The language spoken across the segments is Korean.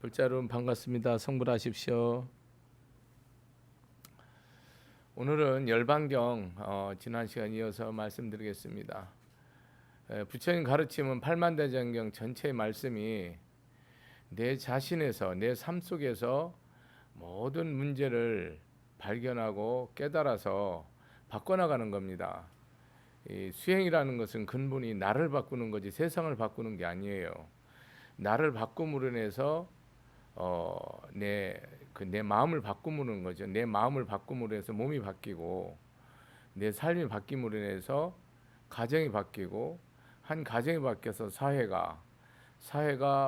글자 여러분 반갑습니다. 성불하십시오. 오늘은 열반경 지난 시간 이어서 말씀드리겠습니다. 부처님 가르침은 팔만대장경 전체의 말씀이 내 자신에서 내 삶 속에서 모든 문제를 발견하고 깨달아서 바꿔나가는 겁니다. 이 수행이라는 것은 근본이 나를 바꾸는 거지 세상을 바꾸는 게 아니에요. 나를 바꿈으로 인해서 내 마음을 바꿈으로 거죠. 내 마음을 바꿈으로 해서 몸이 바뀌고 내 삶이 바뀜으로 인해서 가정이 바뀌고 한 가정이 바뀌어서 사회가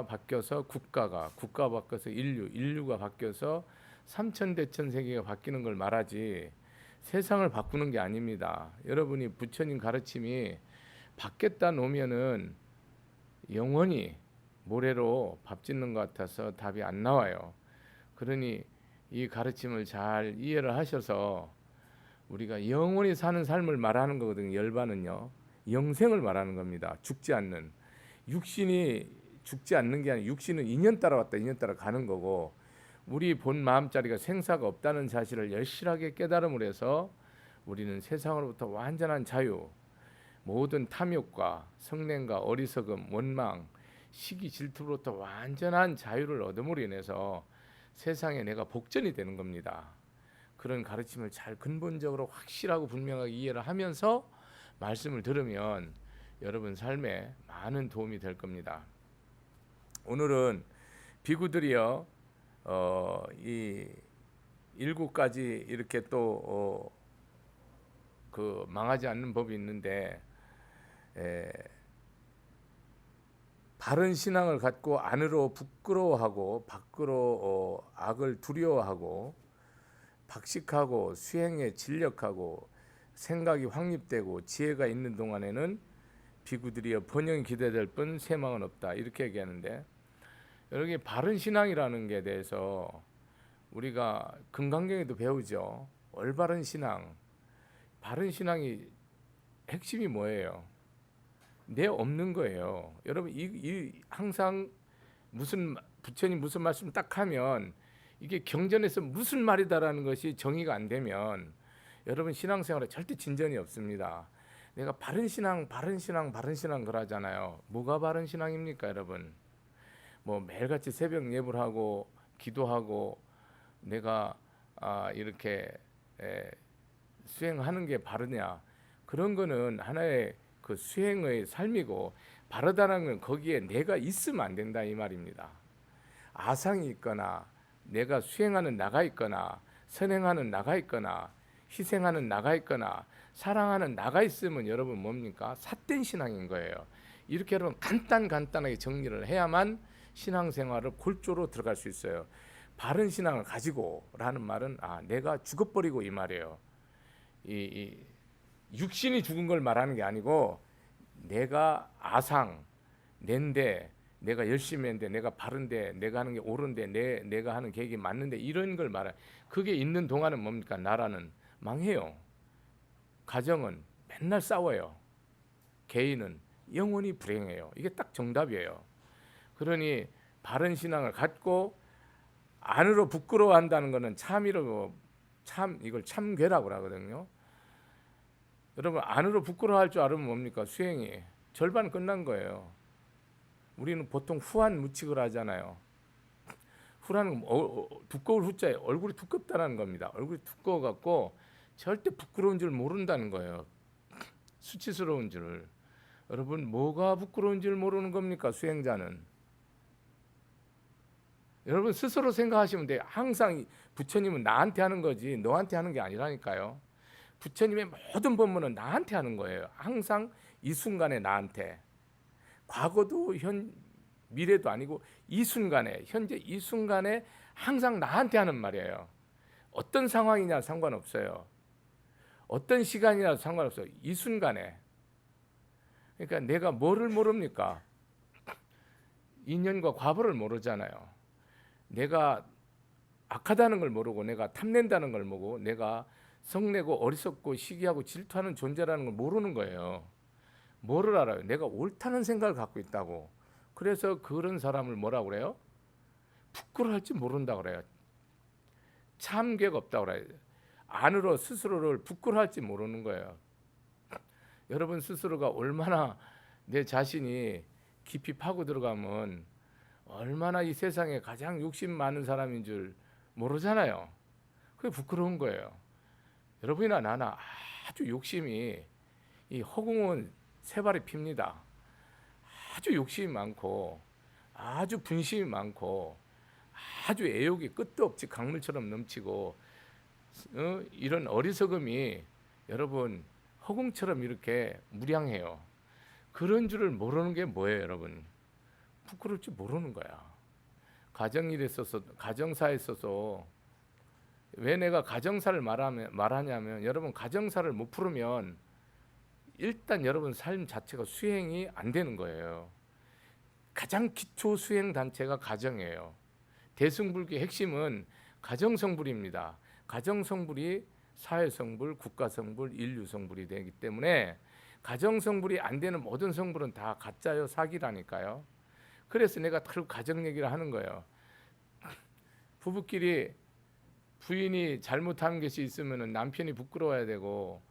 바뀌어서 국가가 바뀌어서 인류가 바뀌어서 삼천대천 세계가 바뀌는 걸 말하지 세상을 바꾸는 게 아닙니다. 여러분이 부처님 가르침이 받겠다 놓으면은 영원히 모래로 밥 짓는 것 같아서 답이 안 나와요. 그러니 이 가르침을 잘 이해를 하셔서 우리가 영원히 사는 삶을 말하는 거거든요. 열반은요, 영생을 말하는 겁니다. 죽지 않는, 육신이 죽지 않는 게 아니라 육신은 인연 따라 왔다 인연 따라 가는 거고, 우리 본 마음자리가 생사가 없다는 사실을 열실하게 깨달음으로 해서 우리는 세상으로부터 완전한 자유, 모든 탐욕과 성냄과 어리석음, 원망, 시기, 질투로부터 완전한 자유를 얻음으로 인해서 세상에 내가 복전이 되는 겁니다. 그런 가르침을 잘 근본적으로 확실하고 분명하게 이해를 하면서 말씀을 들으면 여러분 삶에 많은 도움이 될 겁니다. 오늘은 비구들이요, 이 7가지 이렇게 또 그 망하지 않는 법이 있는데, 바른 신앙을 갖고 안으로 부끄러워하고 밖으로 악을 두려워하고 박식하고 수행에 진력하고 생각이 확립되고 지혜가 있는 동안에는 비구들이여 번영이 기대될 뿐 쇠망은 없다, 이렇게 얘기하는데, 여기 바른 신앙이라는 게 대해서 우리가 금강경에도 배우죠. 올바른 신앙, 바른 신앙이 핵심이 뭐예요? 내 없는 거예요. 여러분 항상 무슨 부처님 무슨 말씀 딱 하면 이게 경전에서 무슨 말이다라는 것이 정의가 안 되면 여러분 신앙생활에 절대 진전이 없습니다. 내가 바른 신앙 그러잖아요. 뭐가 바른 신앙입니까, 여러분? 뭐 매일같이 새벽 예불 하고 기도하고 내가 이렇게 수행하는 게 바르냐? 그런 거는 하나의 그 수행의 삶이고, 바르다는 건 거기에 내가 있으면 안 된다 이 말입니다. 아상이 있거나 내가 수행하는 나가 있거나 선행하는 나가 있거나 희생하는 나가 있거나 사랑하는 나가 있으면 여러분 뭡니까? 삿된 신앙인 거예요. 이렇게 여러분 간단하게 정리를 해야만 신앙생활을 골조로 들어갈 수 있어요. 바른 신앙을 가지고 라는 말은 내가 죽어버리고 이 말이에요. 이 육신이 죽은 걸 말하는 게 아니고, 내가 낸데 내가 열심히 했는데 내가 바른데 내가 하는 게 옳은데 내가 하는 계획이 맞는데 이런 걸 말해. 그게 있는 동안은 뭡니까? 나라는 망해요. 가정은 맨날 싸워요. 개인은 영원히 불행해요. 이게 딱 정답이에요. 그러니 바른 신앙을 갖고 안으로 부끄러워한다는 것은 이걸 참괴라고 하거든요. 여러분 안으로 부끄러워할 줄 알으면 뭡니까? 수행이 절반 끝난 거예요. 우리는 보통 후한무칙을 하잖아요. 후라는 두꺼울 후자에 얼굴이 두껍다는 겁니다. 얼굴이 두꺼워 갖고 절대 부끄러운 줄 모른다는 거예요. 수치스러운 줄. 여러분 뭐가 부끄러운 줄 모르는 겁니까? 수행자는. 여러분 스스로 생각하시면 돼요. 항상 부처님은 나한테 하는 거지 너한테 하는 게 아니라니까요. 부처님의 모든 법문은 나한테 하는 거예요. 항상 이 순간에 나한테. 과거도 미래도 아니고 이 순간에, 현재 이 순간에 항상 나한테 하는 말이에요. 어떤 상황이냐 상관없어요. 어떤 시간이나 상관없어요. 이 순간에. 그러니까 내가 뭐를 모릅니까? 인연과 과보를 모르잖아요. 내가 악하다는 걸 모르고 내가 탐낸다는 걸 모르고 내가 성내고 어리석고 시기하고 질투하는 존재라는 걸 모르는 거예요. 뭐를 알아요? 내가 옳다는 생각을 갖고 있다고. 그래서 그런 사람을 뭐라고 그래요? 부끄러워할 줄 모른다 그래요. 참개가 없다 그래요. 안으로 스스로를 부끄러워할 줄 모르는 거예요. 여러분 스스로가 얼마나 내 자신이 깊이 파고 들어가면 얼마나 이 세상에 가장 욕심 많은 사람인 줄 모르잖아요. 그게 부끄러운 거예요. 여러분이나 나나 아주 욕심이, 이 허공은 세 발이 핍니다. 아주 욕심이 많고 아주 분심이 많고 아주 애욕이 끝도 없이 강물처럼 넘치고 이런 어리석음이 여러분 허공처럼 이렇게 무량해요. 그런 줄을 모르는 게 뭐예요, 여러분? 부끄러울 줄 모르는 거야. 가정일에 있어서, 가정사에 있어서 왜 내가 가정사를 말하냐면 여러분 가정사를 못 풀으면 일단 여러분 삶 자체가 수행이 안 되는 거예요. 가장 기초 수행 단체가 가정이에요. 대승불교의 핵심은 가정성불입니다. 가정성불이 사회성불, 국가성불, 인류성불이 되기 때문에 가정성불이 안 되는 모든 성불은 다 가짜요, 사기라니까요. 그래서 내가 바로 가정 얘기를 하는 거예요. 부부끼리 부인이 잘못한 것이 있으면 남편이 부끄러워야 되고,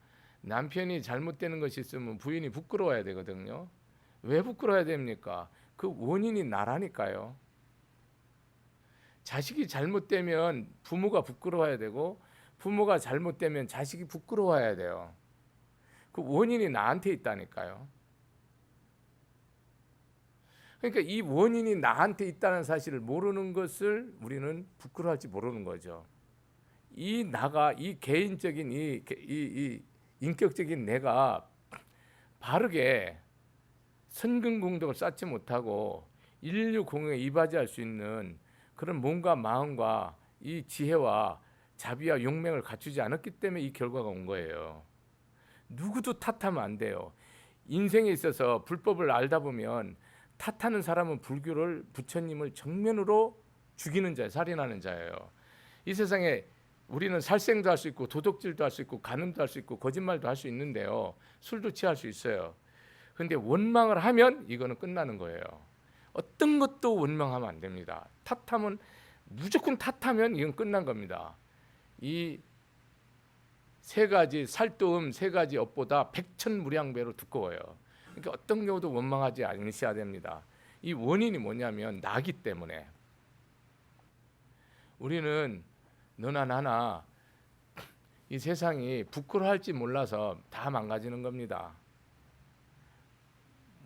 남편이 잘못되는 것이 있으면 부인이 부끄러워야 되거든요. 왜 부끄러워야 됩니까? 그 원인이 나라니까요. 자식이 잘못되면 부모가 부끄러워야 되고, 부모가 잘못되면 자식이 부끄러워야 돼요. 그 원인이 나한테 있다니까요. 그러니까 이 원인이 나한테 있다는 사실을 모르는 것을 우리는 부끄러워할지 모르는 거죠. 이 나가, 이 개인적인 이 인격적인 내가 바르게 선근공덕을 쌓지 못하고 인류 공영에 이바지할 수 있는 그런 몸과 마음과 이 지혜와 자비와 용맹을 갖추지 않았기 때문에 이 결과가 온 거예요. 누구도 탓하면 안 돼요. 인생에 있어서 불법을 알다 보면 탓하는 사람은 불교를, 부처님을 정면으로 죽이는 자예요. 살인하는 자예요. 이 세상에 우리는 살생도 할 수 있고 도둑질도 할 수 있고 간음도 할 수 있고 거짓말도 할 수 있는데요. 술도 취할 수 있어요. 그런데 원망을 하면 이거는 끝나는 거예요. 어떤 것도 원망하면 안 됩니다. 탓하면, 무조건 탓하면 이건 끝난 겁니다. 이 세 가지 살도음 세 가지 업보다 백천무량배로 두꺼워요. 그러니까 어떤 경우도 원망하지 않으셔야 됩니다. 이 원인이 뭐냐면 나기 때문에. 우리는 너나 나나 이 세상이 부끄러워할지 몰라서 다 망가지는 겁니다.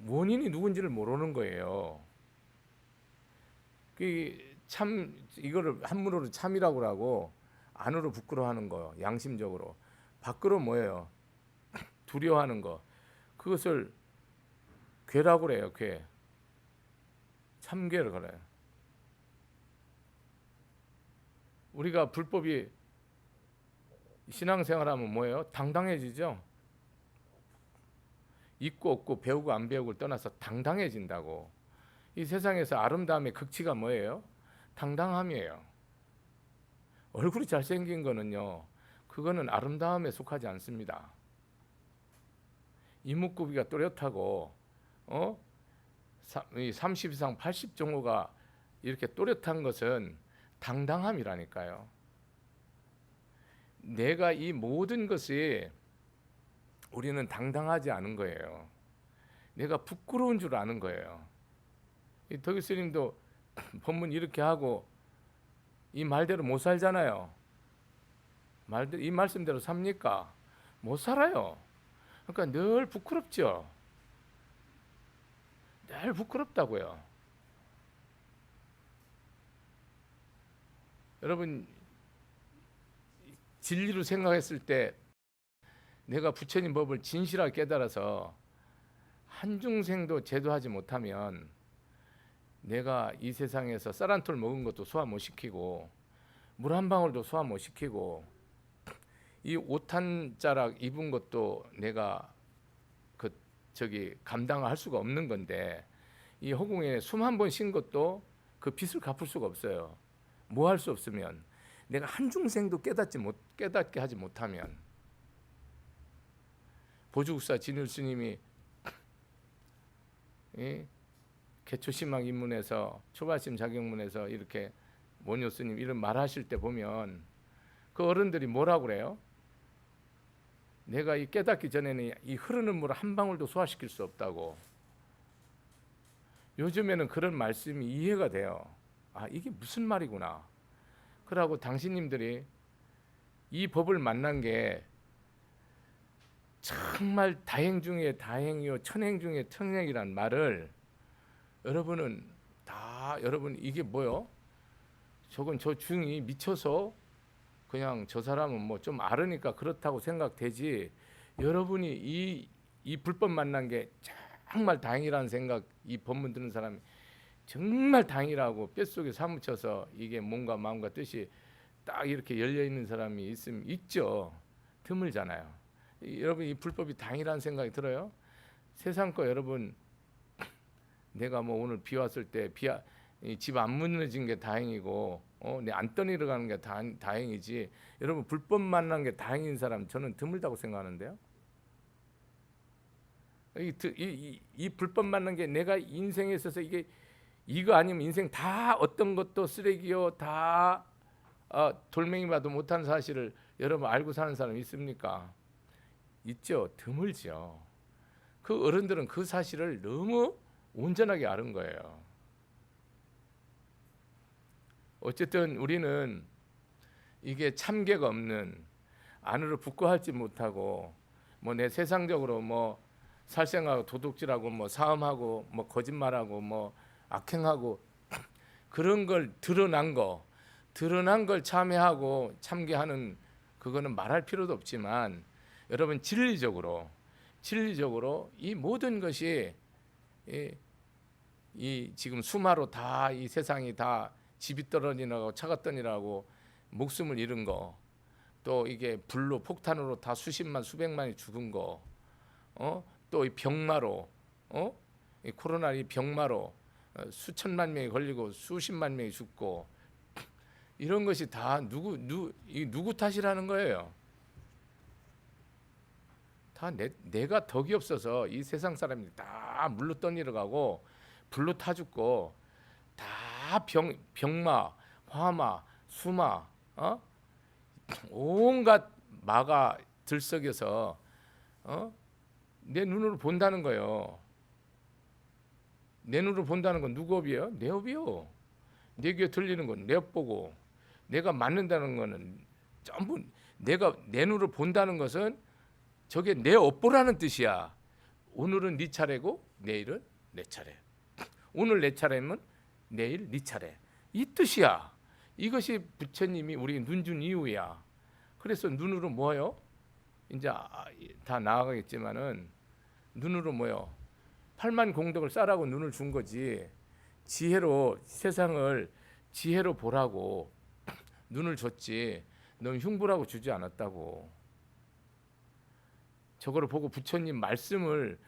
원인이 누군지를 모르는 거예요. 참 이거를 한문으로 참이라고 하고 안으로 부끄러워하는 거, 양심적으로. 밖으로 뭐예요? 두려워하는 거. 그것을 괴라고 그래요. 괴. 참괴를 그래요. 우리가 불법이 신앙생활하면 뭐예요? 당당해지죠. 있고 없고 배우고 안 배우고를 떠나서 당당해진다고. 이 세상에서 아름다움의 극치가 뭐예요? 당당함이에요. 얼굴이 잘생긴 거는요, 그거는 아름다움에 속하지 않습니다. 이목구비가 또렷하고 30 이상 80 정도가 이렇게 또렷한 것은 당당함이라니까요. 내가 이 모든 것이 우리는 당당하지 않은 거예요. 내가 부끄러운 줄 아는 거예요. 이 덕일 스님도 법문 이렇게 하고 이 말대로 못 살잖아요. 이 말씀대로 삽니까? 못 살아요. 그러니까 늘 부끄럽죠. 늘 부끄럽다고요. 여러분, 진리로 생각했을 때 내가 부처님 법을 진실하게 깨달아서 한중생도 제도하지 못하면 내가 이 세상에서 쌀 한 톨 먹은 것도 소화 못 시키고 물 한 방울도 소화 못 시키고 이 옷 한 자락 입은 것도 내가 감당할 수가 없는 건데, 이 허공에 숨 한 번 쉰 것도 그 빚을 갚을 수가 없어요. 뭐 할 수 없으면, 내가 한중생도 깨닫게 하지 못하면. 보주국사 진율 스님이 개초심학 입문에서 초발심 자격문에서 이렇게 모녀 스님 이런 말하실 때 보면 그 어른들이 뭐라고 그래요? 내가 이 깨닫기 전에는 이 흐르는 물을 한 방울도 소화시킬 수 없다고. 요즘에는 그런 말씀이 이해가 돼요. 아, 이게 무슨 말이구나. 그러고 당신님들이 이 법을 만난 게 정말 다행 중에 다행이요 천행 중에 천행이란 말을 여러분은 다 여러분 이게 뭐요? 저건 저 중이 미쳐서 그냥 저 사람은 뭐 좀 알으니까 그렇다고 생각되지. 여러분이 이 불법 만난 게 정말 다행이라는 생각 이 법문 듣는 사람이 정말 다행이라고 뼛속에 사무쳐서 이게 몸과 마음과 뜻이 딱 이렇게 열려 있는 사람이 있으면 있죠. 드물잖아요. 여러분 이 불법이 다행이라는 생각이 들어요? 세상 거 여러분 내가 뭐 오늘 비 왔을 때 집 안 무너진 게 다행이고 내 안 떠내려 가는 게 다행이지. 여러분 불법 만난 게 다행인 사람 저는 드물다고 생각하는데요. 이 불법 만난 게 내가 인생에 있어서 이거 아니면 인생 다 어떤 것도 쓰레기요 다 돌멩이 봐도 못하는 사실을 여러분 알고 사는 사람 있습니까? 있죠. 드물죠. 그 어른들은 그 사실을 너무 온전하게 아는 거예요. 어쨌든 우리는 이게 참개가 없는 안으로 부끄하지 못하고 뭐 내 세상적으로 뭐 살생하고 도둑질하고 뭐 사음하고 뭐 거짓말하고 뭐 악행하고 그런 걸 드러난 걸 참회하고 참개하는 그거는 말할 필요도 없지만 여러분 진리적으로 이 모든 것이 이 지금 수마로 다 이 세상이 다 집이 떨어지고 차가 떠니라고 목숨을 잃은 거, 또 이게 불로 폭탄으로 다 수십만 수백만이 죽은 거, 또 이 병마로, 이 코로나 이 병마로 수천만 명이 걸리고 수십만 명이 죽고 이런 것이 다 누구 탓이라는 거예요. 다 내가 덕이 없어서 이 세상 사람이 다 물로 떠내려가고 불로 타 죽고 다 병마, 화마, 수마, 온갖 마가 들썩여서 내 눈으로 본다는 거예요. 내 눈으로 본다는 건 누구 업이에요? 내 업이요. 내 귀에 들리는 건 내 업 보고 내가 맞는다는 거는 전부 내가 내 눈으로 본다는 것은 저게 내 업보라는 뜻이야. 오늘은 네 차례고 내일은 내 차례. 오늘 내 차례면 내일 네 차례. 이 뜻이야. 이것이 부처님이 우리 눈 준 이유야. 그래서 눈으로 뭐요? 이제 다 나아가겠지만은 눈으로 뭐요? 8만 공덕을 쌓으라고 눈을 준 거지. 지혜로 세상을 지혜로 보라고 눈을 줬지. 넌 흉보라고 주지 않았다고. 저거를 보고 부처님 말씀을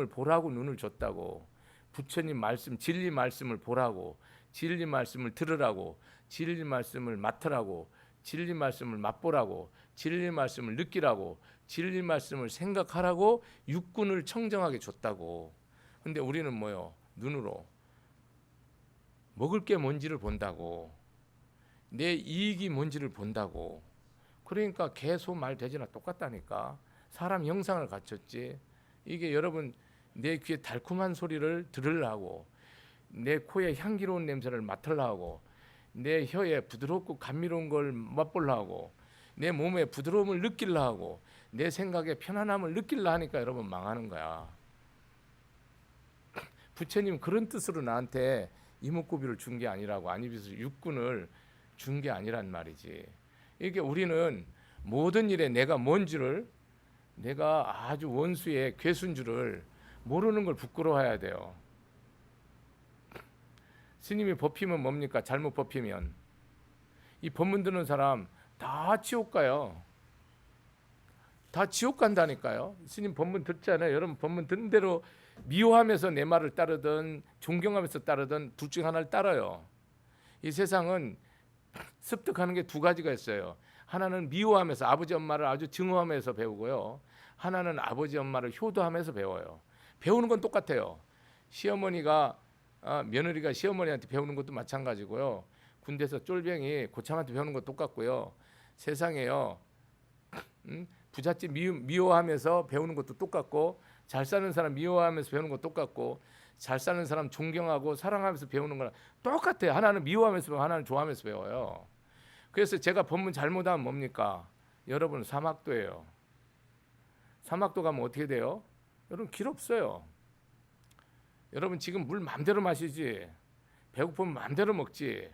보라고 눈을 줬다고. 부처님 말씀 진리 말씀을 보라고, 진리 말씀을 들으라고, 진리 말씀을 맡으라고, 진리 말씀을 맛보라고, 진리 말씀을 느끼라고, 진리 말씀을 생각하라고 육군을 청정하게 줬다고. 근데 우리는 뭐요? 눈으로 먹을 게 뭔지를 본다고, 내 이익이 뭔지를 본다고. 그러니까 개, 소, 말, 돼지나 똑같다니까. 사람 형상을 갖췄지. 이게 여러분 내 귀에 달콤한 소리를 들으려고, 내 코에 향기로운 냄새를 맡으려고, 내 혀에 부드럽고 감미로운 걸 맛보려고, 내 몸에 부드러움을 느끼려고, 내 생각에 편안함을 느끼려 하니까 여러분 망하는 거야. 부처님 그런 뜻으로 나한테 이목구비를 준 게 아니라고, 아니면서 육군을 준 게 아니란 말이지. 이게 우리는 모든 일에 내가 뭔지를, 내가 아주 원수의 괴수인 줄을 모르는 걸 부끄러워해야 돼요. 스님이 법히면 뭡니까? 잘못 법히면 이 법문 듣는 사람 다 지옥 가요. 다 지옥 간다니까요. 스님 법문 듣잖아요. 여러분 법문 듣는 대로 미워하면서 내 말을 따르든 존경하면서 따르든 둘 중 하나를 따라요. 이 세상은 습득하는 게 두 가지가 있어요. 하나는 미워하면서 아버지 엄마를 아주 증오하면서 배우고요. 하나는 아버지 엄마를 효도하면서 배워요. 배우는 건 똑같아요. 시어머니가 며느리가 시어머니한테 배우는 것도 마찬가지고요. 군대에서 쫄병이 고참한테 배우는 거 똑같고요. 세상에요. 부잣집 미워하면서 배우는 것도 똑같고, 잘 사는 사람 미워하면서 배우는 것도 똑같고, 잘 사는 사람 존경하고 사랑하면서 배우는 거랑 똑같아요. 하나는 미워하면서 배우고 하나는 좋아하면서 배워요. 그래서 제가 법문 잘못하면 뭡니까? 여러분 사막도예요. 사막도 가면 어떻게 돼요? 여러분 길 없어요. 여러분 지금 물 마음대로 마시지, 배고프면 마음대로 먹지,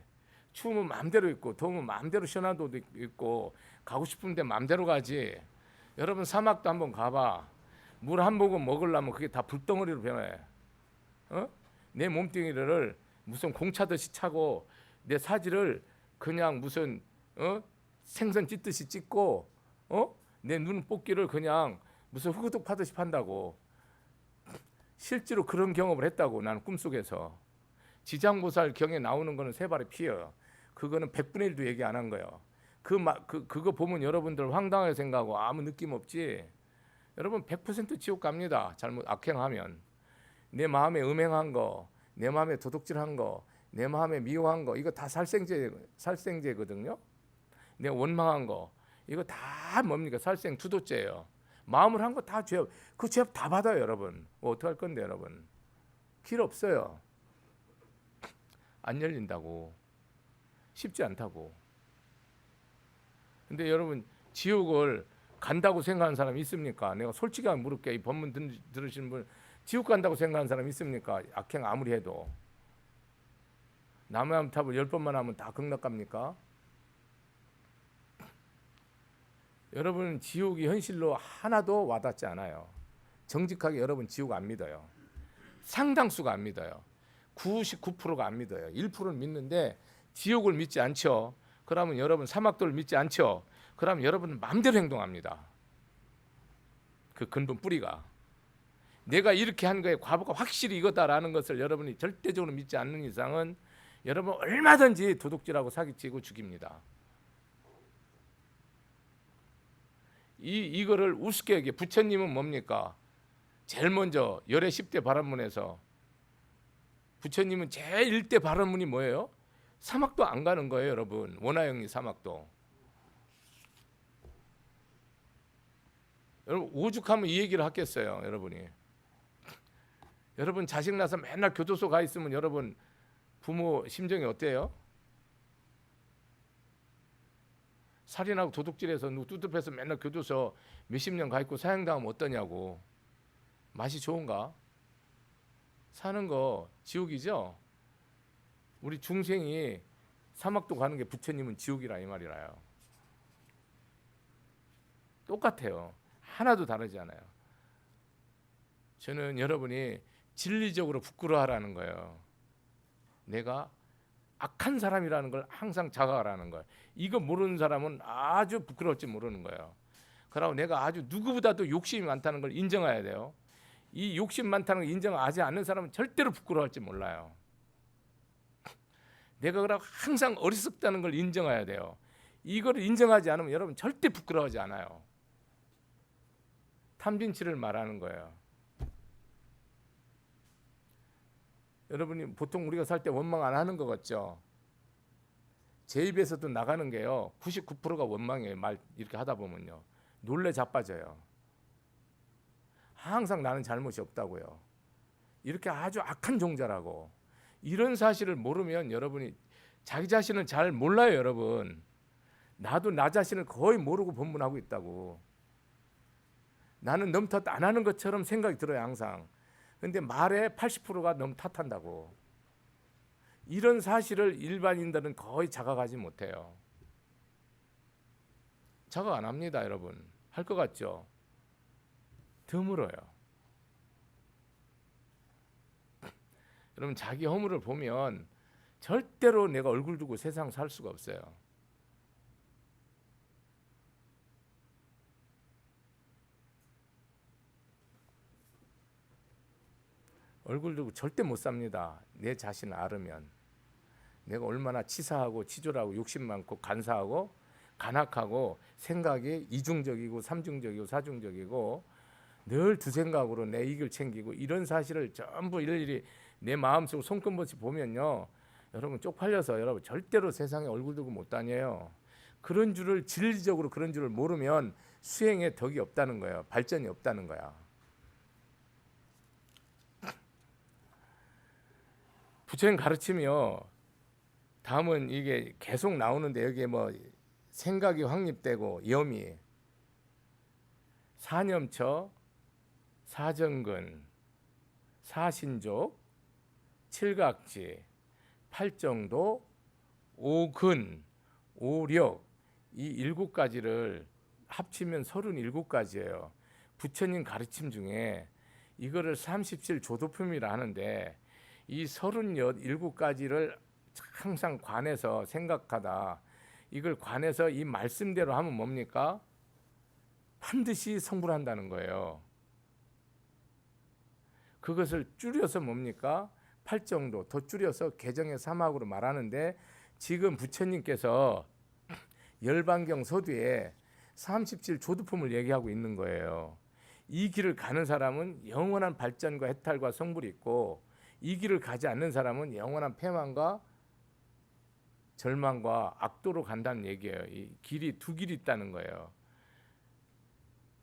추우면 마음대로 있고, 더우면 마음대로 시원한 데도 있고, 가고 싶은데 마음대로 가지. 여러분 사막도 한번 가봐. 물 한 모금 먹으려면 그게 다 불덩어리로 변해. 내 몸뚱이를 무슨 공차듯이 차고, 내 사지를 그냥 무슨 생선 찢듯이 찢고, 내 눈 뽑기를 그냥 무슨 흑우둑 파듯이 판다고. 실제로 그런 경험을 했다고. 나는 꿈속에서 지장보살 경에 나오는 거는 세 발의 피예요. 그거는 100분의 1도 얘기 안 한 거예요. 그거 보면 여러분들 황당하게 생각하고 아무 느낌 없지. 여러분 100% 지옥 갑니다. 잘못 악행하면. 내 마음에 음행한 거, 내 마음에 도둑질한 거, 내 마음에 미워한 거, 이거 다 살생제거든요. 내 원망한 거, 이거 다 뭡니까? 살생 투도죄예요. 마음을 한 거 다 죄, 그 죄 다 받아요, 여러분. 어떻게 할 건데, 여러분? 길 없어요. 안 열린다고. 쉽지 않다고. 근데 여러분 지옥을 간다고 생각하는 사람 있습니까? 내가 솔직히 한번 물을게. 이 법문 들으시는 분, 지옥 간다고 생각하는 사람 있습니까? 악행 아무리 해도. 나무함 탑을 10번만 하면 다 극락 갑니까? 여러분 지옥이 현실로 하나도 와닿지 않아요. 정직하게 여러분 지옥 안 믿어요. 상당수가 안 믿어요. 99%가 안 믿어요. 1%는 믿는데 지옥을 믿지 않죠. 그러면 여러분 사막도를 믿지 않죠. 그러면 여러분은 마음대로 행동합니다. 그 근본 뿌리가. 내가 이렇게 한 거에 과보가 확실히 이거다라는 것을 여러분이 절대적으로 믿지 않는 이상은 여러분 얼마든지 도둑질하고 사기치고 죽입니다. 이거를 우습게 여기 부처님은 뭡니까? 제일 먼저 열애 10대 바람문에서 부처님은 제일 1대 바람문이 뭐예요? 사막도 안 가는 거예요, 여러분. 원하영리 사막도. 여러분 오죽하면 이 얘기를 하겠어요, 여러분이. 여러분 자식 낳아서 맨날 교도소 가 있으면 여러분 부모 심정이 어때요? 살인하고 도둑질해서 누구 뚜드려서 맨날 교도소 몇십 년 가 있고 사형당하면 어떠냐고. 맛이 좋은가? 사는 거 지옥이죠. 우리 중생이 사막도 가는 게 부처님은 지옥이라 이 말이라요. 똑같아요. 하나도 다르지 않아요. 저는 여러분이 진리적으로 부끄러워하라는 거예요. 내가 악한 사람이라는 걸 항상 자각하라는 거예요. 이거 모르는 사람은 아주 부끄러울지 모르는 거예요. 그러고 내가 아주 누구보다도 욕심이 많다는 걸 인정해야 돼요. 이 욕심 많다는 걸 인정하지 않는 사람은 절대로 부끄러워할지 몰라요. 내가 그러고 항상 어리석다는 걸 인정해야 돼요. 이걸 인정하지 않으면 여러분 절대 부끄러워하지 않아요. 탐진치를 말하는 거예요. 여러분이 보통 우리가 살 때 원망 안 하는 것 같죠? 제 입에서도 나가는 게요 99%가 원망이에요. 말 이렇게 하다 보면요 놀래 자빠져요. 항상 나는 잘못이 없다고요. 이렇게 아주 악한 종자라고. 이런 사실을 모르면 여러분이 자기 자신을 잘 몰라요. 여러분 나도 나 자신을 거의 모르고 법문하고 있다고. 나는 너무 탓 안 하는 것처럼 생각이 들어요 항상. 근데 말에 80%가 너무 탓한다고. 이런 사실을 일반인들은 거의 자각하지 못해요. 자각 안 합니다. 여러분 할 것 같죠? 드물어요. 여러분 자기 허물을 보면 절대로 내가 얼굴 두고 세상 살 수가 없어요. 얼굴 두고 절대 못 삽니다. 내 자신을 알으면. 내가 얼마나 치사하고 치졸하고 욕심 많고 간사하고 간악하고 생각이 이중적이고 삼중적이고 사중적이고 늘 두 생각으로 내 이익을 챙기고 이런 사실을 전부 일일이 내 마음속으로 손끝없이 보면요 여러분 쪽팔려서 여러분 절대로 세상에 얼굴 들고 못 다녀요. 그런 줄을 진리적으로 그런 줄을 모르면 수행에 덕이 없다는 거예요. 발전이 없다는 거야. 부처님 가르치며 다음은 이게 계속 나오는데 여기에 뭐 생각이 확립되고 염이 사념처, 사정근, 사신족, 칠각지, 팔정도, 오근, 오력 이 7가지를 합치면 37가지예요. 부처님 가르침 중에 이거를 37조도품이라 하는데 이 37가지를 항상 관해서 생각하다 이걸 관해서 이 말씀대로 하면 뭡니까? 반드시 성불한다는 거예요. 그것을 줄여서 뭡니까? 팔정도 더 줄여서 개정의 사막으로 말하는데 지금 부처님께서 열반경 서두에 37조두품을 얘기하고 있는 거예요. 이 길을 가는 사람은 영원한 발전과 해탈과 성불이 있고 이 길을 가지 않는 사람은 영원한 패망과 절망과 악도로 간다는 얘기예요. 이 길이 두 길이 있다는 거예요.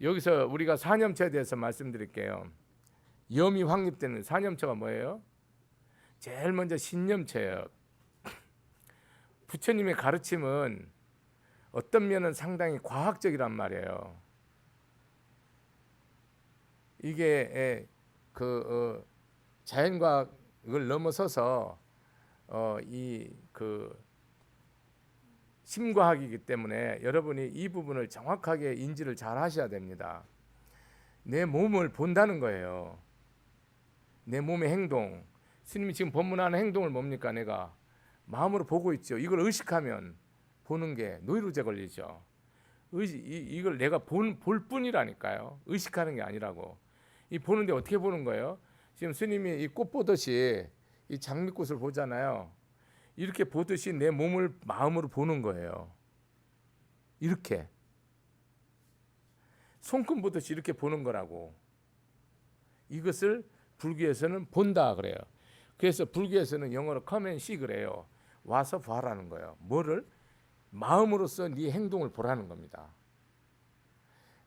여기서 우리가 사념처에 대해서 말씀드릴게요. 염이 확립되는 사념처가 뭐예요? 제일 먼저 신념처예요. 부처님의 가르침은 어떤 면은 상당히 과학적이란 말이에요. 이게 자연과학을 넘어서서 심과학이기 때문에 여러분이 이 부분을 정확하게 인지를 잘 하셔야 됩니다. 내 몸을 본다는 거예요. 내 몸의 행동. 스님이 지금 법문하는 행동을 뭡니까? 내가 마음으로 보고 있죠. 이걸 의식하면 보는 게 노이로제 걸리죠. 이걸 내가 볼 뿐이라니까요. 의식하는 게 아니라고. 이 보는데 어떻게 보는 거예요? 지금 스님이 이 꽃 보듯이 이 장미꽃을 보잖아요. 이렇게 보듯이 내 몸을 마음으로 보는 거예요. 이렇게 손금 보듯이 이렇게 보는 거라고. 이것을 불교에서는 본다 그래요. 그래서 불교에서는 영어로 come and see 그래요. 와서 봐라는 거예요. 뭐를? 마음으로서 네 행동을 보라는 겁니다.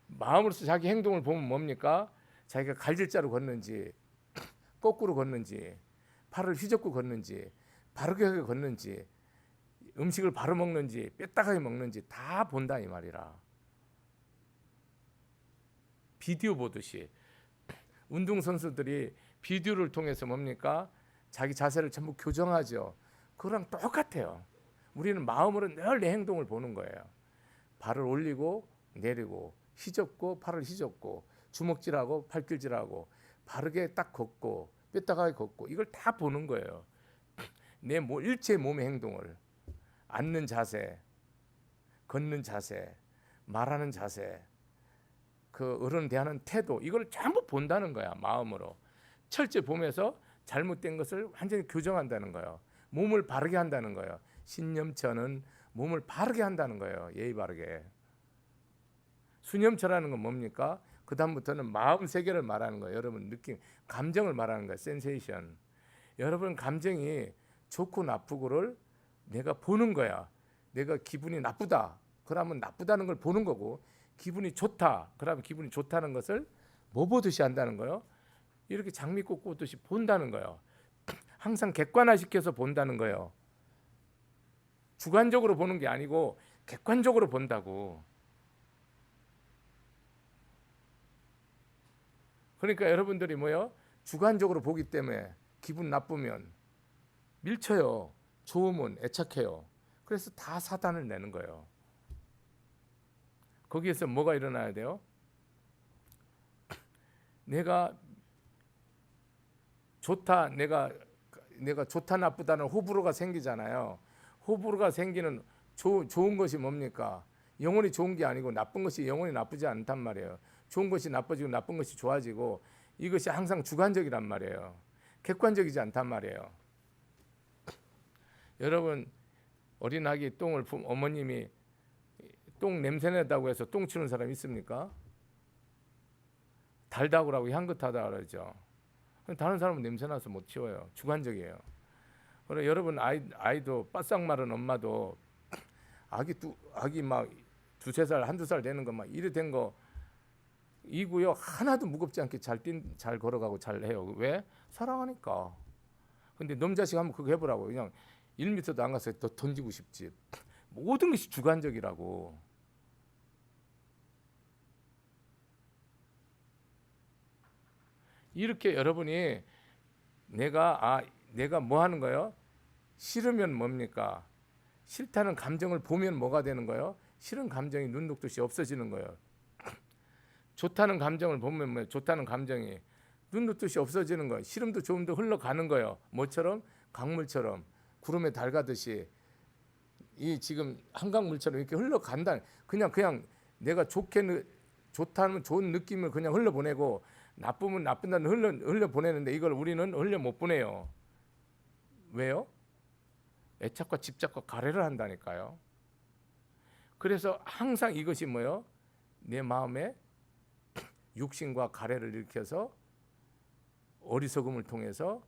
마음으로서 자기 행동을 보면 뭡니까? 자기가 갈질자로 걷는지 거꾸로 걷는지 팔을 휘젓고 걷는지 바르게 걷는지 음식을 바로 먹는지 뼈다가게 먹는지 다 본다 이 말이라. 비디오 보듯이 운동선수들이 비디오를 통해서 뭡니까? 자기 자세를 전부 교정하죠. 그거랑 똑같아요. 우리는 마음으로 늘 내 행동을 보는 거예요. 발을 올리고 내리고 휘젓고 팔을 휘젓고 주먹질하고 팔길질하고 바르게 딱 걷고 뼈다가게 걷고 이걸 다 보는 거예요. 내 일체 몸의 행동을 앉는 자세, 걷는 자세, 말하는 자세, 그 어른 대하는 태도 이걸 전부 본다는 거야. 마음으로 철저히 보면서 잘못된 것을 완전히 교정한다는 거예요. 몸을 바르게 한다는 거예요. 신념처는 몸을 바르게 한다는 거예요. 예의 바르게. 수념처라는 건 뭡니까? 그 다음부터는 마음 세계를 말하는 거예요. 여러분 느낌, 감정을 말하는 거예요. 센세이션. 여러분 감정이 좋고 나쁘고를 내가 보는 거야. 내가 기분이 나쁘다. 그러면 나쁘다는 걸 보는 거고 기분이 좋다. 그러면 기분이 좋다는 것을 뭐 보듯이 한다는 거예요. 이렇게 장미꽃 보듯이 본다는 거예요. 항상 객관화시켜서 본다는 거예요. 주관적으로 보는 게 아니고 객관적으로 본다고. 그러니까 여러분들이 뭐요? 주관적으로 보기 때문에 기분 나쁘면 밀쳐요. 좋으면 애착해요. 그래서 다 사단을 내는 거예요. 거기에서 뭐가 일어나야 돼요? 내가 좋다, 내가 좋다 나쁘다는 호불호가 생기잖아요. 호불호가 생기는 좋은 것이 뭡니까? 영원히 좋은 게 아니고 나쁜 것이 영원히 나쁘지 않단 말이에요. 좋은 것이 나빠지고 나쁜 것이 좋아지고 이것이 항상 주관적이란 말이에요. 객관적이지 않단 말이에요. 여러분 어린 아기 똥을 어머님이 똥 냄새내다고 해서 똥 치우는 사람 있습니까? 달다고 하고 향긋하다 그러죠. 다른 사람은 냄새나서 못 치워요. 주관적이에요. 그래 여러분 아이도 바싹 마른 엄마도 아기 막 두세 살 한두 살 되는 거 막 이래 된 거 이고요 하나도 무겁지 않게 잘 걸어가고 잘 해요. 왜? 사랑하니까. 근데 놈 자식 한번 그거 해보라고. 그냥 1m도 안 가서 더 던지고 싶지. 모든 것이 주관적이라고. 이렇게 여러분이 내가 뭐 하는 거예요? 싫으면 뭡니까? 싫다는 감정을 보면 뭐가 되는 거예요? 싫은 감정이 눈 녹듯이 없어지는 거예요. 좋다는 감정을 보면 뭐예요? 좋다는 감정이 눈 녹듯이 없어지는 거예요. 싫음도 좋음도 흘러가는 거예요. 뭐처럼? 강물처럼 구름에 달 가듯이 이 지금 한강물처럼 이렇게 흘러간다. 그냥 내가 좋다는 좋은 느낌을 그냥 흘러보내고 나쁘면 나쁜다는 흘려보내는데 이걸 우리는 흘려 못 보내요. 왜요? 애착과 집착과 가래를 한다니까요. 그래서 항상 이것이 뭐예요? 내 마음에 육신과 가래를 일으켜서 어리석음을 통해서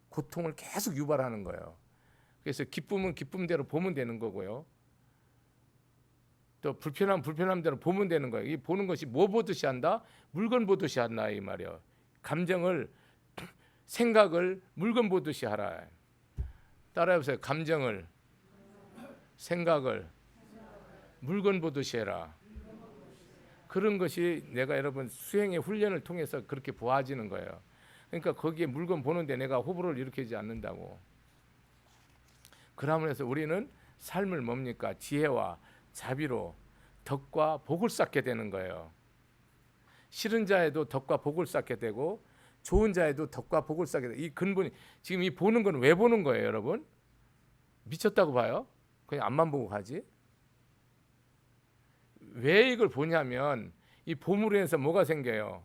고통을 계속 유발하는 거예요. 그래서 기쁨은 기쁨대로 보면 되는 거고요. 또 불편함대로 보면 되는 거예요. 이 보는 것이 뭐 보듯이 한다? 물건 보듯이 한다 이 말이에요. 감정을 생각을 물건 보듯이 하라. 따라해보세요. 감정을 생각을 물건 보듯이 해라. 그런 것이 내가 여러분 수행의 훈련을 통해서 그렇게 보아지는 거예요. 그러니까 거기에 물건 보는데 내가 호불호를 일으키지 않는다고. 그러면서 우리는 삶을 뭡니까? 지혜와 자비로 덕과 복을 쌓게 되는 거예요. 싫은 자에도 덕과 복을 쌓게 되고 좋은 자에도 덕과 복을 쌓게 되고 이 근본이 지금 이 보는 건 왜 보는 거예요, 여러분? 미쳤다고 봐요? 그냥 앞만 보고 가지? 왜 이걸 보냐면 이 봄으로 인해서 뭐가 생겨요?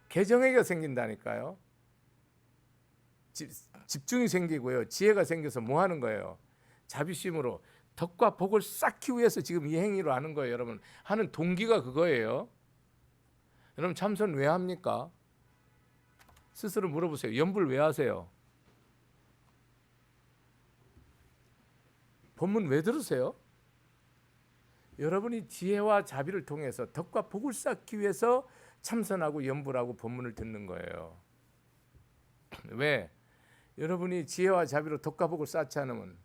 개정애가 생긴다니까요. 집중이 생기고요. 지혜가 생겨서 뭐 하는 거예요? 자비심으로 덕과 복을 쌓기 위해서 지금 이 행위로 하는 거예요. 여러분 하는 동기가 그거예요. 여러분 참선 왜 합니까? 스스로 물어보세요. 염불 왜 하세요? 본문 왜 들으세요? 여러분이 지혜와 자비를 통해서 덕과 복을 쌓기 위해서 참선하고 염불하고 본문을 듣는 거예요. 왜? 여러분이 지혜와 자비로 덕과 복을 쌓지 않으면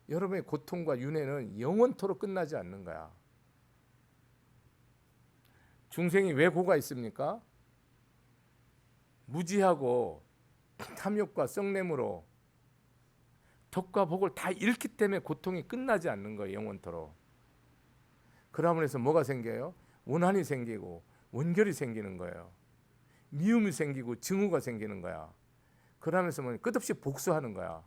여러분의 고통과 윤회는 영원토록 끝나지 않는 거야. 중생이 왜 고가 있습니까? 무지하고 탐욕과 썩냄으로 덕과 복을 다 잃기 때문에 고통이 끝나지 않는 거예요. 영원토록. 그러므로 해서 뭐가 생겨요? 원한이 생기고 원결이 생기는 거예요. 미움이 생기고 증오가 생기는 거야. 그러면서 뭐 끝없이 복수하는 거야.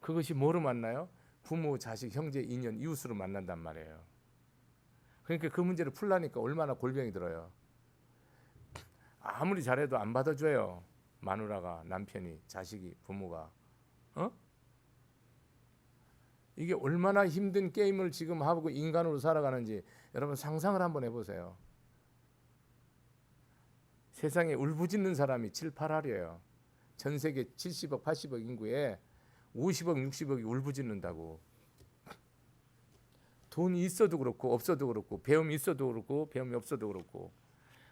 그것이 뭐로 만나요? 부모, 자식, 형제, 인연, 이웃으로 만난단 말이에요. 그러니까 그 문제를 풀라니까 얼마나 골병이 들어요. 아무리 잘해도 안 받아줘요. 마누라가, 남편이, 자식이, 부모가. 이게 얼마나 힘든 게임을 지금 하고 인간으로 살아가는지 여러분 상상을 한번 해보세요. 세상에 울부짖는 사람이 7, 8할이에요. 전 세계 70억, 80억 인구에 50억, 60억이 울부짖는다고. 돈이 있어도 그렇고 없어도 그렇고 배움이 있어도 그렇고 배움이 없어도 그렇고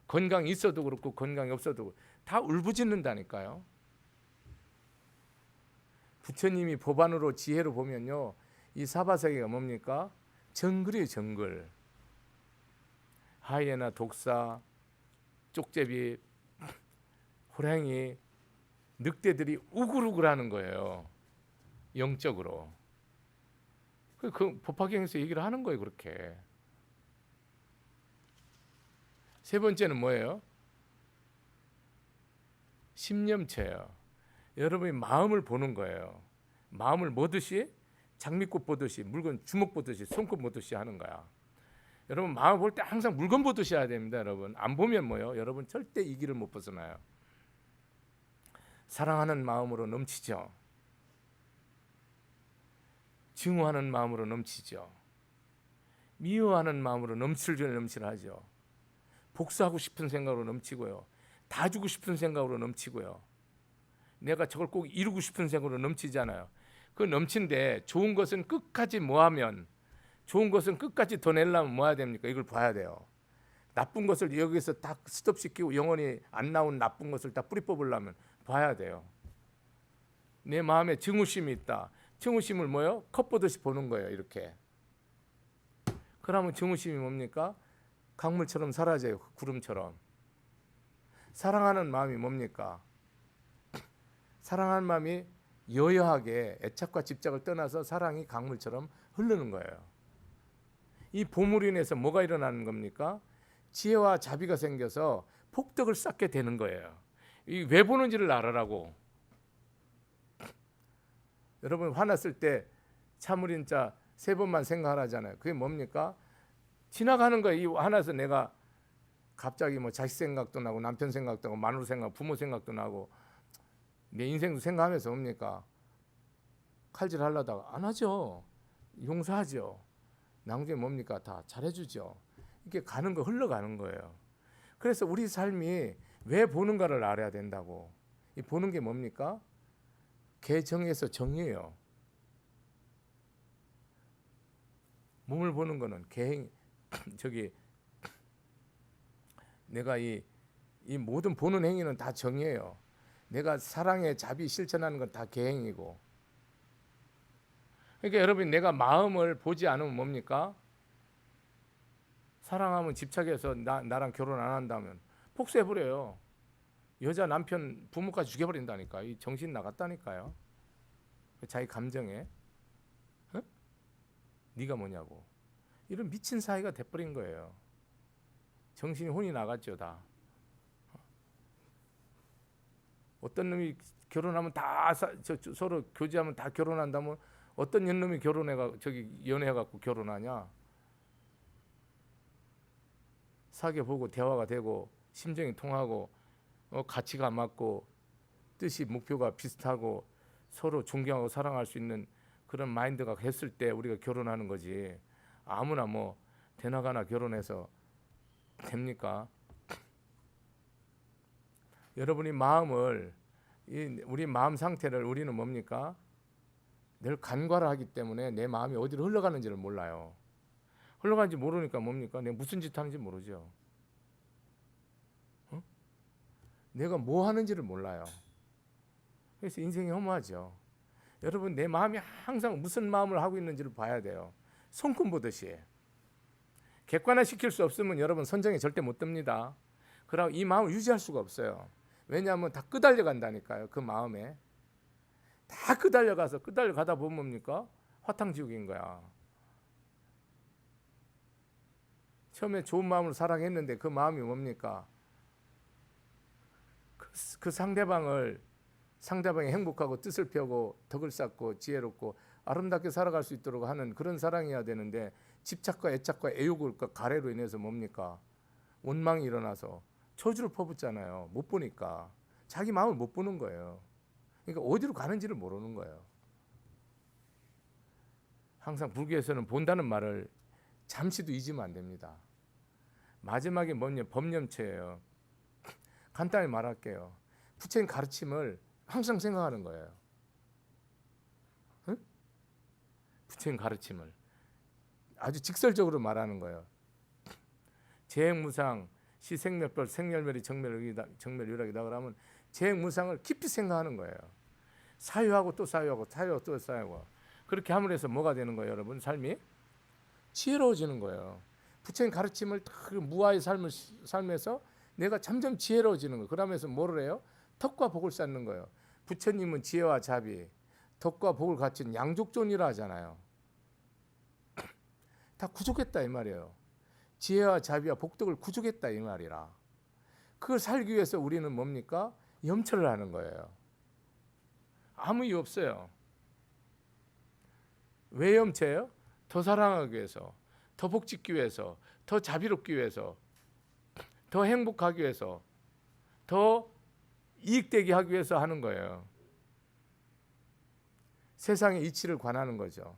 건강이 있어도 그렇고 건강이 없어도 다 울부짖는다니까요. 부처님이 법안으로 지혜로 보면요. 이 사바세계가 뭡니까? 정글이에요. 정글. 하이에나, 독사, 쪽제비, 호랑이, 늑대들이 우글우글하는 거예요. 영적으로. 그 법화경에서 얘기를 하는 거예요. 그렇게. 세 번째는 뭐예요? 심념체예요. 여러분이 마음을 보는 거예요. 마음을 뭐듯이? 장미꽃 보듯이, 물건 주먹 보듯이, 손꼽 보듯이 하는 거야. 여러분 마음 볼 때 항상 물건 보듯이 해야 됩니다. 여러분 안 보면 뭐요? 여러분 절대 이 길을 못 벗어나요. 사랑하는 마음으로 넘치죠. 증오하는 마음으로 넘치죠. 미워하는 마음으로 넘칠하죠. 복수하고 싶은 생각으로 넘치고요. 다 주고 싶은 생각으로 넘치고요. 내가 저걸 꼭 이루고 싶은 생각으로 넘치잖아요. 그 넘친데 좋은 것은 끝까지 뭐하면, 좋은 것은 끝까지 더 내려면 뭐 해야 됩니까? 이걸 봐야 돼요. 나쁜 것을 여기서 다 스톱시키고 영원히 안 나온 나쁜 것을 다 뿌리 뽑으려면 봐야 돼요. 내 마음에 증오심이 있다. 증오심을 뭐요? 컵 보듯이 보는 거예요. 이렇게. 그러면 증오심이 뭡니까? 강물처럼 사라져요. 구름처럼. 사랑하는 마음이 뭡니까? 사랑하는 마음이 여여하게 애착과 집착을 떠나서 사랑이 강물처럼 흐르는 거예요. 이 보물로 인해서 뭐가 일어나는 겁니까? 지혜와 자비가 생겨서 폭덕을 쌓게 되는 거예요. 이 왜 보는지를 알아라고. 여러분 화났을 때 참을인자 3번만 생각하잖아요. 그게 뭡니까? 지나가는 거예요. 이 화나서 내가 갑자기 뭐 자식 생각도 나고 남편 생각도 나고 마누라 생각, 부모 생각도 나고 내 인생도 생각하면서 뭡니까? 칼질하려다가 안 하죠. 용서하죠. 나중에 뭡니까? 다 잘해주죠. 이게 가는 거 흘러가는 거예요. 그래서 우리 삶이 왜 보는가를 알아야 된다고. 이 보는 게 뭡니까? 개정에서 정이에요. 몸을 보는 거는 개행 저기 내가 이 모든 보는 행위는 다 정이에요. 내가 사랑의 자비 실천하는 건 다 계행이고. 그러니까 여러분 내가 마음을 보지 않으면 뭡니까? 사랑하면 집착해서 나랑 결혼 안 한다면 폭소해버려요. 여자 남편 부모까지 죽여버린다니까. 이 정신 나갔다니까요. 자기 감정에 어? 네가 뭐냐고. 이런 미친 사이가 돼버린 거예요. 정신이 혼이 나갔죠 다. 어떤 놈이 결혼하면 다 서로 교제하면 다 결혼한다면 어떤 놈이 연애해갖고 결혼하냐? 사귀어 보고 대화가 되고 심정이 통하고 가치가 맞고 뜻이 목표가 비슷하고 서로 존경하고 사랑할 수 있는 그런 마인드가 했을 때 우리가 결혼하는 거지. 아무나 뭐 대나가나 결혼해서 됩니까? 여러분이 마음을 우리 마음 상태를 우리는 뭡니까? 늘 간과를 하기 때문에 내 마음이 어디로 흘러가는지를 몰라요. 흘러가는지 모르니까 뭡니까? 내가 무슨 짓 하는지 모르죠. 어? 내가 뭐 하는지를 몰라요. 그래서 인생이 허무하죠. 여러분 내 마음이 항상 무슨 마음을 하고 있는지를 봐야 돼요. 손금 보듯이. 객관화시킬 수 없으면 여러분 선정에 절대 못 듭니다. 그러고 이 마음을 유지할 수가 없어요. 왜냐하면 다 끄달려 간다니까요. 그 마음에 다 끄달려가서 끄달려가다 보면 뭡니까? 화탕지옥인 거야. 처음에 좋은 마음으로 사랑했는데 그 마음이 뭡니까? 그 상대방의 행복하고 뜻을 펴고 덕을 쌓고 지혜롭고 아름답게 살아갈 수 있도록 하는 그런 사랑이어야 되는데 집착과 애착과 애욕과 가래로 인해서 뭡니까? 원망이 일어나서 저주를 퍼붓잖아요. 못 보니까. 자기 마음을 못 보는 거예요. 그러니까 어디로 가는지를 모르는 거예요. 항상 불교에서는 본다는 말을 잠시도 잊으면 안 됩니다. 마지막에 뭐냐? 법념체예요. 간단히 말할게요. 부처님 가르침을 항상 생각하는 거예요. 응? 부처님 가르침을 아주 직설적으로 말하는 거예요. 재행무상 시생멸별 생멸멸이 정멸유락이다 그러면 재행무상을 깊이 생각하는 거예요. 사유하고 또 사유하고 사유하고 또 사유하고 그렇게 함으로 해서 뭐가 되는 거예요, 여러분? 삶이 지혜로워지는 거예요. 부처님 가르침을 그 무아의 삶에서 내가 점점 지혜로워지는 거예요. 그러면서 뭐를 해요? 덕과 복을 쌓는 거예요. 부처님은 지혜와 자비, 덕과 복을 갖춘 양족존이라 하잖아요. 다 구족했다 이 말이에요. 지혜와 자비와 복덕을 구족했다 이 말이라. 그걸 살기 위해서 우리는 뭡니까? 염찰을 하는 거예요. 아무 이유 없어요. 왜 염체예요? 더 사랑하기 위해서, 더 복짓기 위해서, 더 자비롭기 위해서, 더 행복하기 위해서, 더 이익되게 하기 위해서 하는 거예요. 세상의 이치를 관하는 거죠.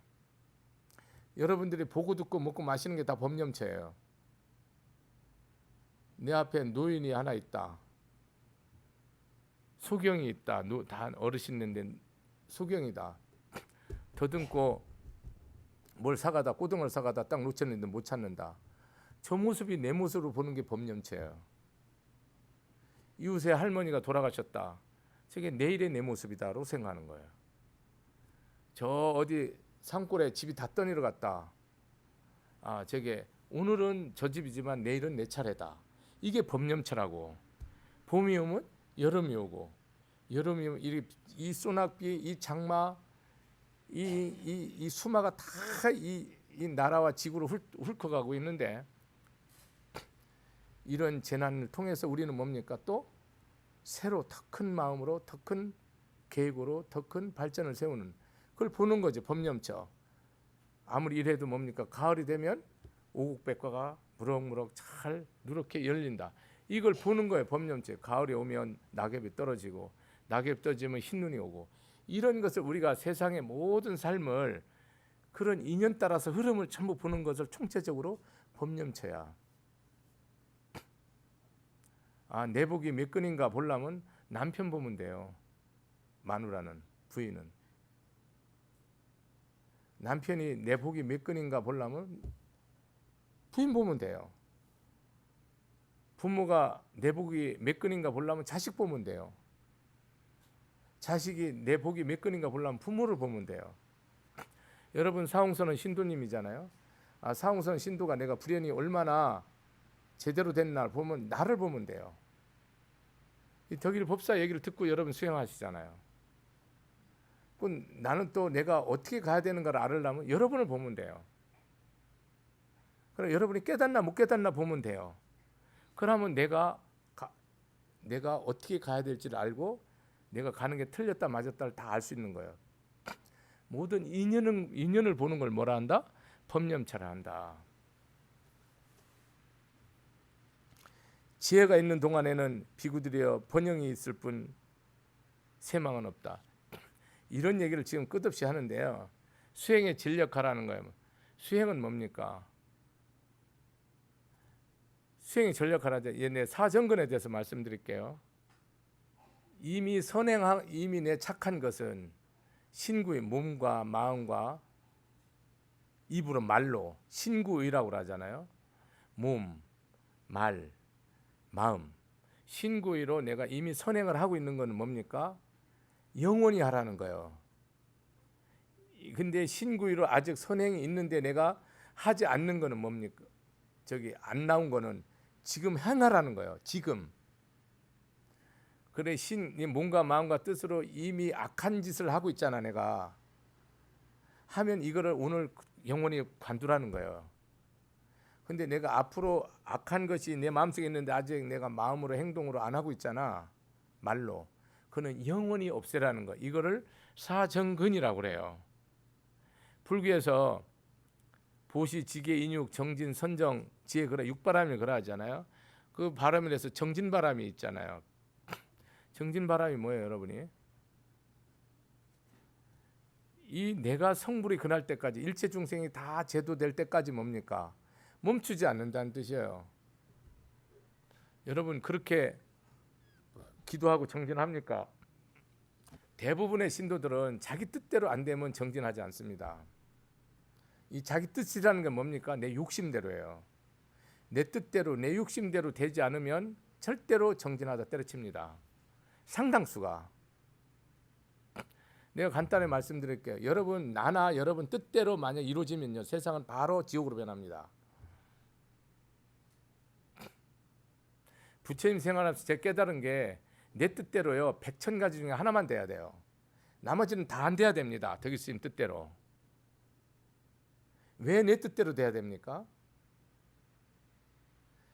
여러분들이 보고 듣고 먹고 마시는 게 다 법념체예요. 내 앞에 노인이 하나 있다. 소경이 있다. 다 어르신인데 소경이다. 더듬고 뭘 사가다 꼬등을 사가다 딱 놓쳤는데 못 찾는다. 저 모습이 내 모습으로 보는 게 법념체예요. 이웃의 할머니가 돌아가셨다. 저게 내일의 내 모습이다로 생각하는 거예요. 저 어디 산골에 집이 다 떠내려 갔다. 저게 오늘은 저 집이지만 내일은 내 차례다. 이게 법념체라고. 봄이 오면 여름이 오고, 여름이 오면 이 소낙비, 이 장마, 이 수마가 다 이 나라와 지구를 훑어가고 있는데, 이런 재난을 통해서 우리는 뭡니까? 또 새로 더 큰 마음으로, 더 큰 계획으로, 더 큰 발전을 세우는, 그걸 보는 거죠. 법념처. 아무리 이래도 뭡니까? 가을이 되면 오곡백과가 무럭무럭 잘 누렇게 열린다. 이걸 보는 거예요. 법념체. 가을이 오면 낙엽이 떨어지고, 낙엽이 떨어지면 흰눈이 오고, 이런 것을 우리가 세상의 모든 삶을 그런 인연 따라서 흐름을 전부 보는 것을 총체적으로 법념체야. 내 복이 몇 건인가 보려면 남편 보면 돼요. 마누라는, 부인은. 남편이 내 복이 몇 건인가 보려면 부인 보면 돼요. 부모가 내 복이 몇 건인가 보려면 자식 보면 돼요. 자식이 내 복이 몇 건인가 보려면 부모를 보면 돼요. 여러분, 사홍선은 신도님이잖아요. 사홍선 신도가 내가 불연이 얼마나 제대로 된 날 보면 나를 보면 돼요. 이 덕일 법사 얘기를 듣고 여러분 수행하시잖아요. 나는 또 내가 어떻게 가야 되는가를 알으려면 여러분을 보면 돼요. 그럼 여러분이 깨닫나 못 깨닫나 보면 돼요. 그러면 내가 어떻게 가야 될지를 알고 내가 가는 게 틀렸다 맞았다를 다 알 수 있는 거예요. 모든 인연을 보는 걸 뭐라 한다? 법념체라 한다. 지혜가 있는 동안에는 비구들이여 번영이 있을 뿐 세망은 없다. 이런 얘기를 지금 끝없이 하는데요. 수행에 전력하라는 거예요. 수행은 뭡니까? 수행에 전력하라죠. 내 사정근에 대해서 말씀드릴게요. 이미 내 착한 것은 신구의 몸과 마음과 입으로 말로 신구의라고 하잖아요. 몸, 말, 마음. 신구의로 내가 이미 선행을 하고 있는 것은 뭡니까? 영원히 하라는 거예요. 근데 신구의로 아직 선행이 있는데 내가 하지 않는 것은 뭡니까? 안 나온 거는 지금 행하라는 거예요. 지금. 그래, 몸과 마음과 뜻으로 이미 악한 짓을 하고 있잖아. 내가 하면 이거를 오늘 영원히 관두라는 거예요. 근데 내가 앞으로 악한 것이 내 마음속에 있는데 아직 내가 마음으로 행동으로 안 하고 있잖아. 말로. 그는 영원히 없애라는 거. 이거를 사정근이라고 그래요. 불교에서 보시, 지계, 인육, 정진, 선정, 지혜, 그래 육바람이 그러 하잖아요. 그 바람이라서 정진바람이 있잖아요. 정진바람이 뭐예요, 여러분이? 이 내가 성불이 그날 때까지 일체 중생이 다 제도될 때까지 뭡니까? 멈추지 않는다는 뜻이에요. 여러분 그렇게 기도하고 정진합니까? 대부분의 신도들은 자기 뜻대로 안 되면 정진하지 않습니다. 이 자기 뜻이라는 게 뭡니까? 내 욕심대로예요. 내 뜻대로 내 욕심대로 되지 않으면 절대로 정진하다 때려칩니다. 상당수가. 내가 간단히 말씀드릴게요. 여러분 나나 여러분 뜻대로 만약 이루어지면요 세상은 바로 지옥으로 변합니다. 부처님 생활하면서 제가 깨달은 게 내 뜻대로요 100,000가지 중에 하나만 돼야 돼요. 나머지는 다 안 돼야 됩니다. 덕일스님 뜻대로. 왜 내 뜻대로 돼야 됩니까?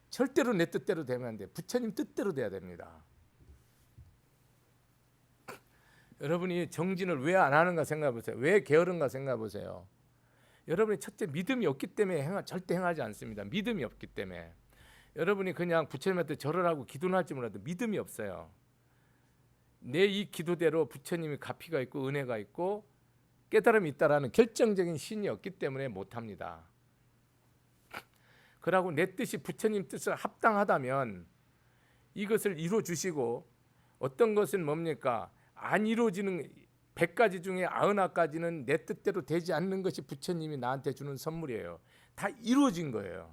절대로 내 뜻대로 되면 안 돼. 부처님 뜻대로 돼야 됩니다. 여러분이 정진을 왜 안 하는가 생각해 보세요. 왜 게으른가 생각해 보세요. 여러분이 첫째 믿음이 없기 때문에 절대 행하지 않습니다. 믿음이 없기 때문에. 여러분이 그냥 부처님한테 절을 하고 기도는 할지 몰라도 믿음이 없어요. 내 이 기도대로 부처님이 가피가 있고 은혜가 있고 깨달음이 있다라는 결정적인 신이 없기 때문에 못합니다. 그러고 내 뜻이 부처님 뜻을 합당하다면 이것을 이루어 주시고 어떤 것은 뭡니까? 안 이루어지는 100가지 중에 99가지는 내 뜻대로 되지 않는 것이 부처님이 나한테 주는 선물이에요. 다 이루어진 거예요.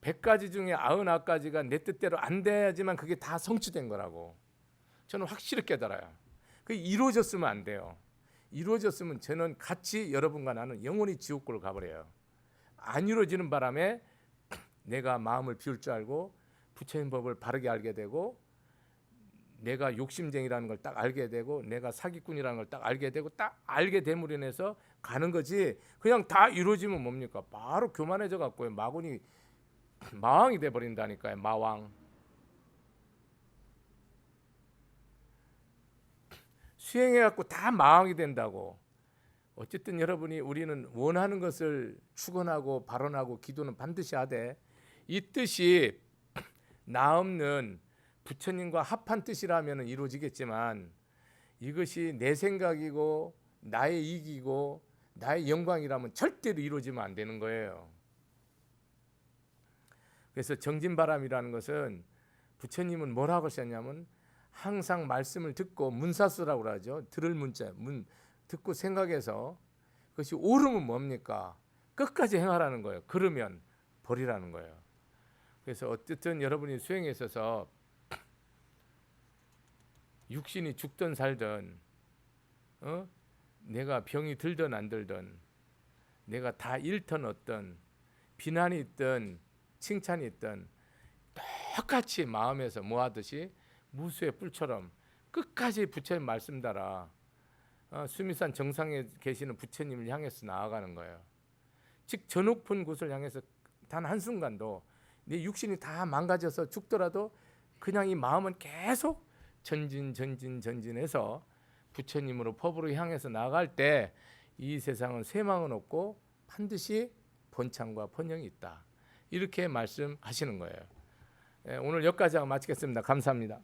100가지 중에 99가지가 내 뜻대로 안 돼야지만 그게 다 성취된 거라고 저는 확실히 깨달아요. 그게 이루어졌으면 안 돼요. 이루어졌으면 저는 같이 여러분과 나는 영원히 지옥골을 가버려요. 안 이루어지는 바람에 내가 마음을 비울 줄 알고 부처님 법을 바르게 알게 되고 내가 욕심쟁이라는 걸 딱 알게 되고 내가 사기꾼이라는 걸 딱 알게 되고 딱 알게 됨으로 인해서 가는 거지. 그냥 다 이루어지면 뭡니까? 바로 교만해져 갖고 마군이 마왕이 돼 버린다니까요. 마왕. 수행해 갖고 다 마왕이 된다고. 어쨌든 여러분이 우리는 원하는 것을 축원하고 발언하고 기도는 반드시 하되 이 뜻이 나 없는 부처님과 합한 뜻이라면 이루어지겠지만 이것이 내 생각이고 나의 이익이고 나의 영광이라면 절대로 이루어지면 안 되는 거예요. 그래서 정진바람이라는 것은 부처님은 뭐라고 하셨냐면 항상 말씀을 듣고 문사수라고 그러죠. 들을 문자, 듣고 생각해서 그것이 옳으면 뭡니까? 끝까지 행하라는 거예요. 그러면 버리라는 거예요. 그래서 어쨌든 여러분이 수행에 있어서 육신이 죽든 살든 내가 병이 들든 안 들든 내가 다 잃든 얻든 비난이 있든 칭찬이 있든 똑같이 마음에서 뭐 하듯이 무수의 뿔처럼 끝까지 부처님 말씀 따라 수미산 정상에 계시는 부처님을 향해서 나아가는 거예요. 즉 저 높은 곳을 향해서 단 한순간도 내 육신이 다 망가져서 죽더라도 그냥 이 마음은 계속 전진해서 부처님으로 법으로 향해서 나아갈 때 이 세상은 쇠망은 없고 반드시 본창과 번영이 있다. 이렇게 말씀하시는 거예요. 오늘 여기까지 하고 마치겠습니다. 감사합니다.